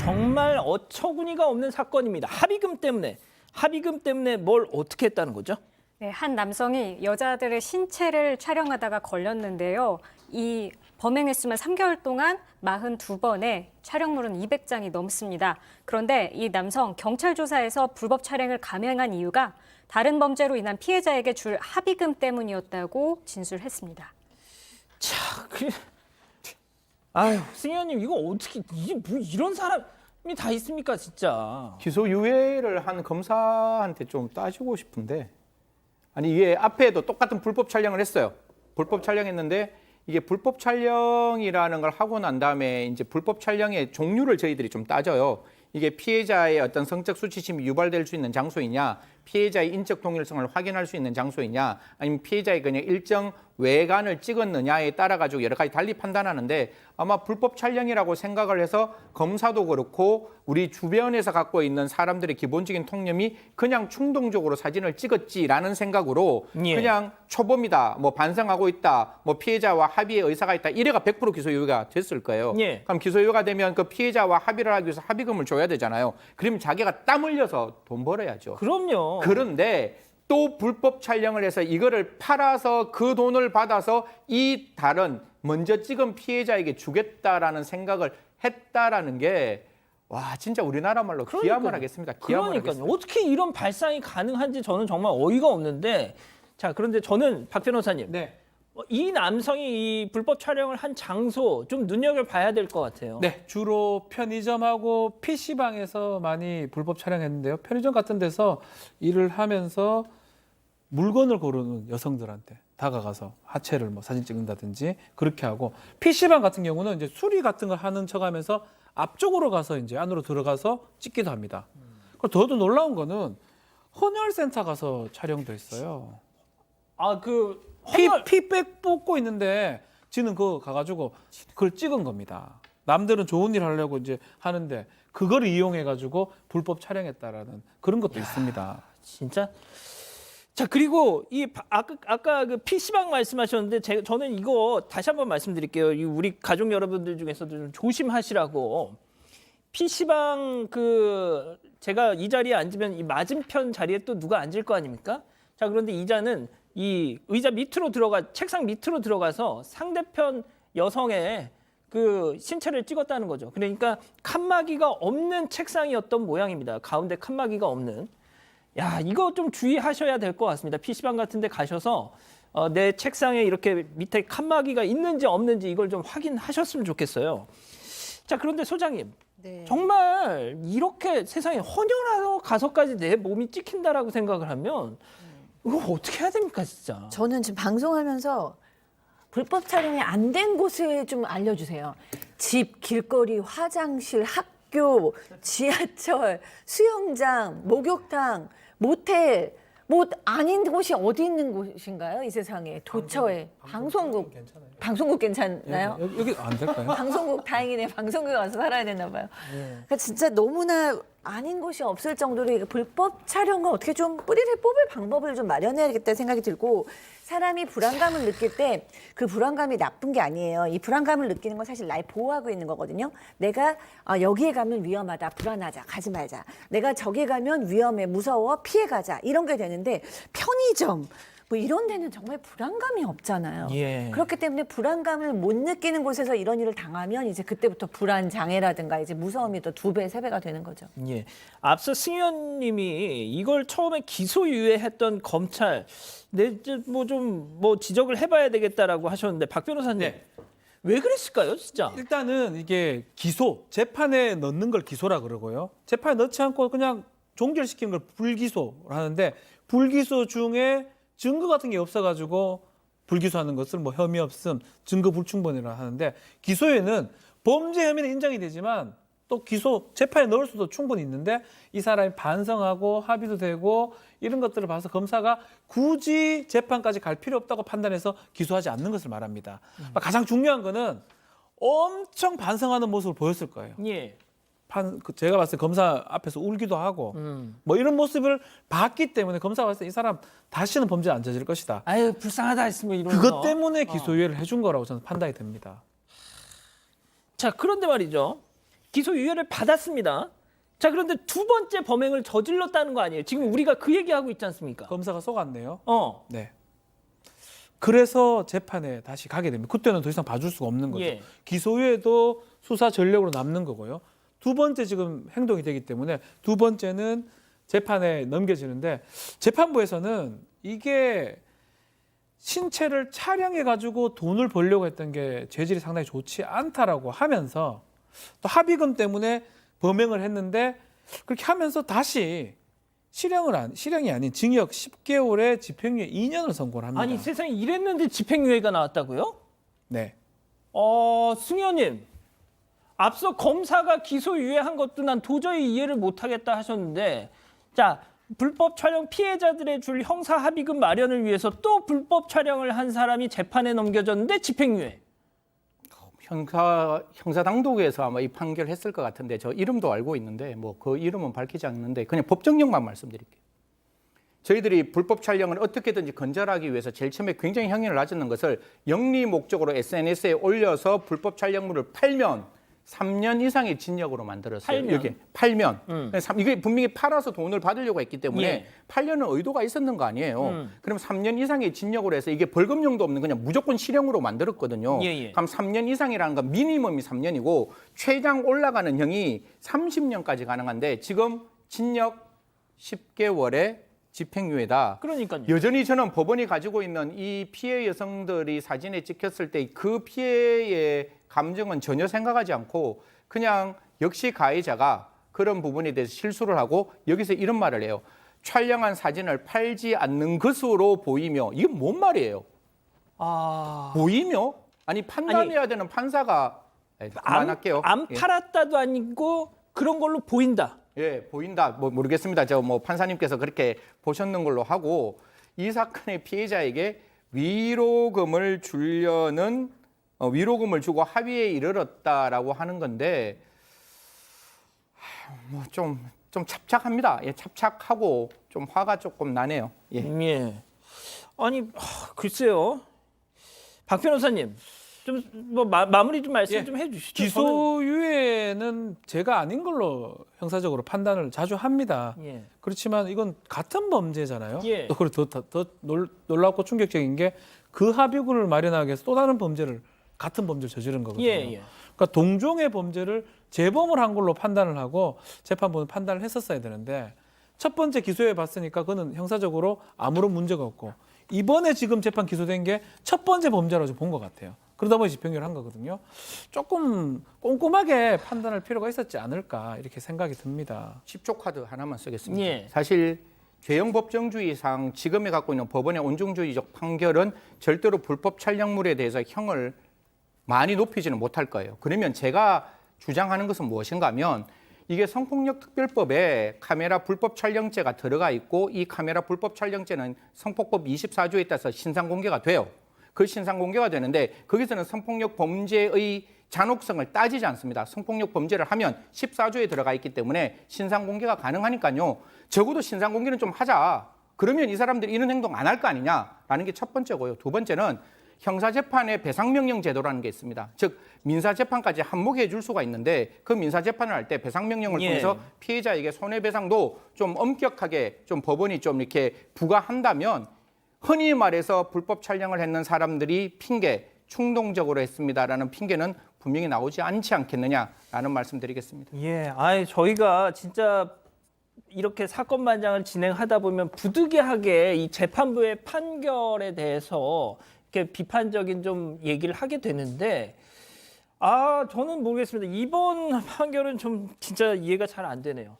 정말 어처구니가 없는 사건입니다. 합의금 때문에 뭘 어떻게 했다는 거죠? 네, 한 남성이 여자들의 신체를 촬영하다가 걸렸는데요. 이 범행 횟수만 3개월 동안 42번에 촬영물은 200장이 넘습니다. 그런데 이 남성 경찰 조사에서 불법 촬영을 감행한 이유가 다른 범죄로 인한 피해자에게 줄 합의금 때문이었다고 진술했습니다. 자, 아유, 승현님 이거 어떻게 이게 뭐 이런 사람이 다 있습니까, 진짜? 기소유예를 한 검사한테 좀 따지고 싶은데, 아니 이게 앞에도 똑같은 불법 촬영을 했어요. 불법 촬영했는데 이게 불법 촬영이라는 걸 하고 난 다음에 이제 불법 촬영의 종류를 저희들이 좀 따져요. 이게 피해자의 어떤 성적 수치심이 유발될 수 있는 장소이냐, 피해자의 인적 동일성을 확인할 수 있는 장소이냐, 아니면 피해자의 그냥 일정 외관을 찍었느냐에 따라 가지고 여러 가지 달리 판단하는데, 아마 불법 촬영이라고 생각을 해서 검사도 그렇고 우리 주변에서 갖고 있는 사람들의 기본적인 통념이 그냥 충동적으로 사진을 찍었지라는 생각으로 예. 그냥 초범이다, 뭐 반성하고 있다, 뭐 피해자와 합의의 의사가 있다, 이래가 100% 기소유예가 됐을 거예요. 예. 그럼 기소유예가 되면 그 피해자와 합의를 하기 위해서 합의금을 줘야 되잖아요. 그러면 자기가 땀 흘려서 돈 벌어야죠. 그럼요. 그런데 또 불법 촬영을 해서 이거를 팔아서 그 돈을 받아서 이 다른 먼저 찍은 피해자에게 주겠다라는 생각을 했다라는 게, 와, 진짜 우리나라 말로 기함을 하겠습니다. 기함을 그러니까요. 하겠습니다. 어떻게 이런 발상이 가능한지 저는 정말 어이가 없는데, 자, 그런데 저는 박 변호사님, 네. 이 남성이 이 불법 촬영을 한 장소 좀 눈여겨봐야 될 것 같아요. 네, 주로 편의점하고 PC방에서 많이 불법 촬영했는데요. 편의점 같은 데서 일을 하면서 물건을 고르는 여성들한테 다가가서 하체를 뭐 사진 찍는다든지 그렇게 하고, PC방 같은 경우는 이제 수리 같은 걸 하는 척하면서 앞쪽으로 가서 이제 안으로 들어가서 찍기도 합니다. 그리고 더더 놀라운 거는 헌혈센터 가서 촬영도 했어요. 아, 그 피백 뽑고 있는데 지는 그거 가가지고 그걸 찍은 겁니다. 남들은 좋은 일 하려고 이제 하는데 그걸 이용해가지고 불법 촬영했다라는 그런 것도 있습니다. 진짜. 자, 그리고 이 아까 그 PC방 말씀하셨는데 저는 이거 다시 한번 말씀드릴게요. 이 우리 가족 여러분들 중에서도 좀 조심하시라고. PC방 그 제가 이 자리에 앉으면 이 맞은편 자리에 또 누가 앉을 거 아닙니까? 자, 그런데 이자는 이 의자 밑으로 책상 밑으로 들어가서 상대편 여성의 그 신체를 찍었다는 거죠. 그러니까 칸막이가 없는 책상이었던 모양입니다. 가운데 칸막이가 없는. 야, 이거 좀 주의하셔야 될 것 같습니다. PC방 같은 데 가셔서 내 책상에 이렇게 밑에 칸막이가 있는지 없는지 이걸 좀 확인하셨으면 좋겠어요. 자, 그런데 소장님. 네. 정말 이렇게 세상에 헌혈하러 가서까지 내 몸이 찍힌다라고 생각을 하면 이거 어떻게 해야 됩니까, 진짜? 저는 지금 방송하면서 불법 촬영이 안 된 곳을 좀 알려주세요. 집, 길거리, 화장실, 학교, 지하철, 수영장, 목욕탕, 모텔, 뭐 아닌 곳이 어디 있는 곳인가요? 이 세상에. 도처에. 방송국. 괜찮아요. 방송국 괜찮나요? 여기 안 될까요? 방송국 다행이네. 방송국에 와서 살아야 되나 봐요. 그러니까 진짜 너무나 아닌 곳이 없을 정도로 이게 불법 촬영을 어떻게 좀 뿌리를 뽑을 방법을 좀 마련해야겠다는 생각이 들고, 사람이 불안감을 느낄 때 그 불안감이 나쁜 게 아니에요. 이 불안감을 느끼는 건 사실 날 보호하고 있는 거거든요. 내가 여기에 가면 위험하다, 불안하자, 가지 말자. 내가 저기 가면 위험해, 무서워, 피해 가자. 이런 게 되는데 편의점 뭐 이런 데는 정말 불안감이 없잖아요. 예. 그렇기 때문에 불안감을 못 느끼는 곳에서 이런 일을 당하면 이제 그때부터 불안 장애라든가 이제 무서움이 또 2배, 3배가 되는 거죠. 예. 앞서 승현님이 이걸 처음에 기소유예했던 검찰, 뭐 지적을 해봐야 되겠다라고 하셨는데 박 변호사님, 네. 왜 그랬을까요, 진짜? 일단은 이게 기소, 재판에 넣는 걸 기소라 그러고요. 재판에 넣지 않고 그냥 종결시키는 걸 불기소를 하는데, 불기소 중에 증거 같은 게 없어가지고 불기소하는 것을 뭐 혐의 없음, 증거 불충분이라 하는데, 기소에는 범죄 혐의는 인정이 되지만 또 기소, 재판에 넣을 수도 충분히 있는데 이 사람이 반성하고 합의도 되고 이런 것들을 봐서 검사가 굳이 재판까지 갈 필요 없다고 판단해서 기소하지 않는 것을 말합니다. 가장 중요한 거는 엄청 반성하는 모습을 보였을 거예요. 예. 제가 봤을 때 검사 앞에서 울기도 하고 뭐 이런 모습을 봤기 때문에 검사가 봤을 때 이 사람 다시는 범죄 안 저질 것이다. 아유, 불쌍하다 했으면 이런 그것 때문에 기소유예를 해준 거라고 저는 판단이 됩니다. 자, 그런데 말이죠. 기소유예를 받았습니다. 자, 그런데 두 번째 범행을 저질렀다는 거 아니에요? 지금 우리가 그 얘기하고 있지 않습니까? 검사가 속았네요. 어. 네. 그래서 재판에 다시 가게 됩니다. 그때는 더 이상 봐줄 수가 없는 거죠. 예. 기소유예도 수사 전력으로 남는 거고요. 두 번째 지금 행동이 되기 때문에 두 번째는 재판에 넘겨지는데 재판부에서는 이게 신체를 촬영해 가지고 돈을 벌려고 했던 게 죄질이 상당히 좋지 않다라고 하면서 또 합의금 때문에 범행을 했는데 그렇게 하면서 다시 실형이 아닌 징역 10개월에 집행유예 2년을 선고를 합니다. 아니, 세상에 이랬는데 집행유예가 나왔다고요? 네. 승현님, 앞서 검사가 기소유예한 것도 난 도저히 이해를 못하겠다 하셨는데, 자, 불법 촬영 피해자들의 줄 형사 합의금 마련을 위해서 또 불법 촬영을 한 사람이 재판에 넘겨졌는데 집행유예. 형사당국에서 아마 이 판결을 했을 것 같은데 저 이름도 알고 있는데 뭐 그 이름은 밝히지 않는데 그냥 법정형만 말씀드릴게요. 저희들이 불법 촬영을 어떻게든지 건절하기 위해서 제일 처음에 굉장히 형량을 낮추는 것을 영리 목적으로 SNS에 올려서 불법 촬영물을 팔면 3년 이상의 징역으로 만들었어요. 팔면. 이게 분명히 팔아서 돈을 받으려고 했기 때문에 예. 팔려는 의도가 있었는 거 아니에요. 그럼 3년 이상의 징역으로 해서 이게 벌금형도 없는 그냥 무조건 실형으로 만들었거든요. 예. 그럼 3년 이상이라는 건 미니멈이 3년이고 최장 올라가는 형이 30년까지 가능한데 지금 징역 10개월에 집행유예다. 그러니까요. 여전히 저는 법원이 가지고 있는 이 피해 여성들이 사진에 찍혔을 때 그 피해의 감정은 전혀 생각하지 않고 그냥 역시 가해자가 그런 부분에 대해서 실수를 하고 여기서 이런 말을 해요. 촬영한 사진을 팔지 않는 것으로 보이며 이게 뭔 말이에요? 보이며? 아니 판단해야 되는 판사가 그만할게요. 안 예. 팔았다도 아니고 그런 걸로 보인다. 예, 보인다. 뭐 모르겠습니다. 저 뭐 판사님께서 그렇게 보셨는 걸로 하고 이 사건의 피해자에게 위로금을 주려는 위로금을 주고 합의에 이르렀다라고 하는 건데 뭐 좀 찹찹합니다. 예, 찹찹하고 좀 화가 조금 나네요. 예. 예. 아니, 글쎄요. 박 변호사님, 좀 뭐 마무리 좀 말씀 예. 좀 해주시죠. 기소유예는 죄가 아닌 걸로 형사적으로 판단을 자주 합니다. 예. 그렇지만 이건 같은 범죄잖아요. 예. 또 그리고 더 놀랍고 충격적인 게 그 합의금을 마련하기 위해서 또 다른 범죄를 같은 범죄를 저지른 거거든요. 예. 그러니까 동종의 범죄를 재범을 한 걸로 판단을 하고 재판부는 판단을 했었어야 되는데 첫 번째 기소해 봤으니까 그거는 형사적으로 아무런 문제가 없고 이번에 지금 재판 기소된 게 첫 번째 범죄라고 본 것 같아요. 그러다 보니 집행유예를 한 거거든요. 조금 꼼꼼하게 판단할 필요가 있었지 않을까 이렇게 생각이 듭니다. 10조 카드 하나만 쓰겠습니다. 예. 사실 죄형 법정주의상 지금에 갖고 있는 법원의 온정주의적 판결은 절대로 불법 촬영물에 대해서 형을 많이 높이지는 못할 거예요. 그러면 제가 주장하는 것은 무엇인가 하면 이게 성폭력특별법에 카메라 불법 촬영죄가 들어가 있고 이 카메라 불법 촬영죄는 성폭법 24조에 따라서 신상공개가 돼요. 그 신상공개가 되는데 거기서는 성폭력 범죄의 잔혹성을 따지지 않습니다. 성폭력 범죄를 하면 14조에 들어가 있기 때문에 신상공개가 가능하니까요. 적어도 신상공개는 좀 하자. 그러면 이 사람들이 이런 행동 안 할 거 아니냐라는 게 첫 번째고요. 두 번째는 형사재판의 배상명령 제도라는 게 있습니다. 즉 민사재판까지 한몫해 줄 수가 있는데 그 민사재판을 할 때 배상명령을 예. 통해서 피해자에게 손해배상도 좀 엄격하게 좀 법원이 좀 이렇게 부과한다면 흔히 말해서 불법 촬영을 했는 사람들이 핑계, 충동적으로 했습니다라는 핑계는 분명히 나오지 않지 않겠느냐라는 말씀드리겠습니다. 예, 저희가 진짜 이렇게 사건 반장을 진행하다 보면 부득이하게 이 재판부의 판결에 대해서 이렇게 비판적인 좀 얘기를 하게 되는데, 저는 모르겠습니다. 이번 판결은 좀 진짜 이해가 잘 안 되네요.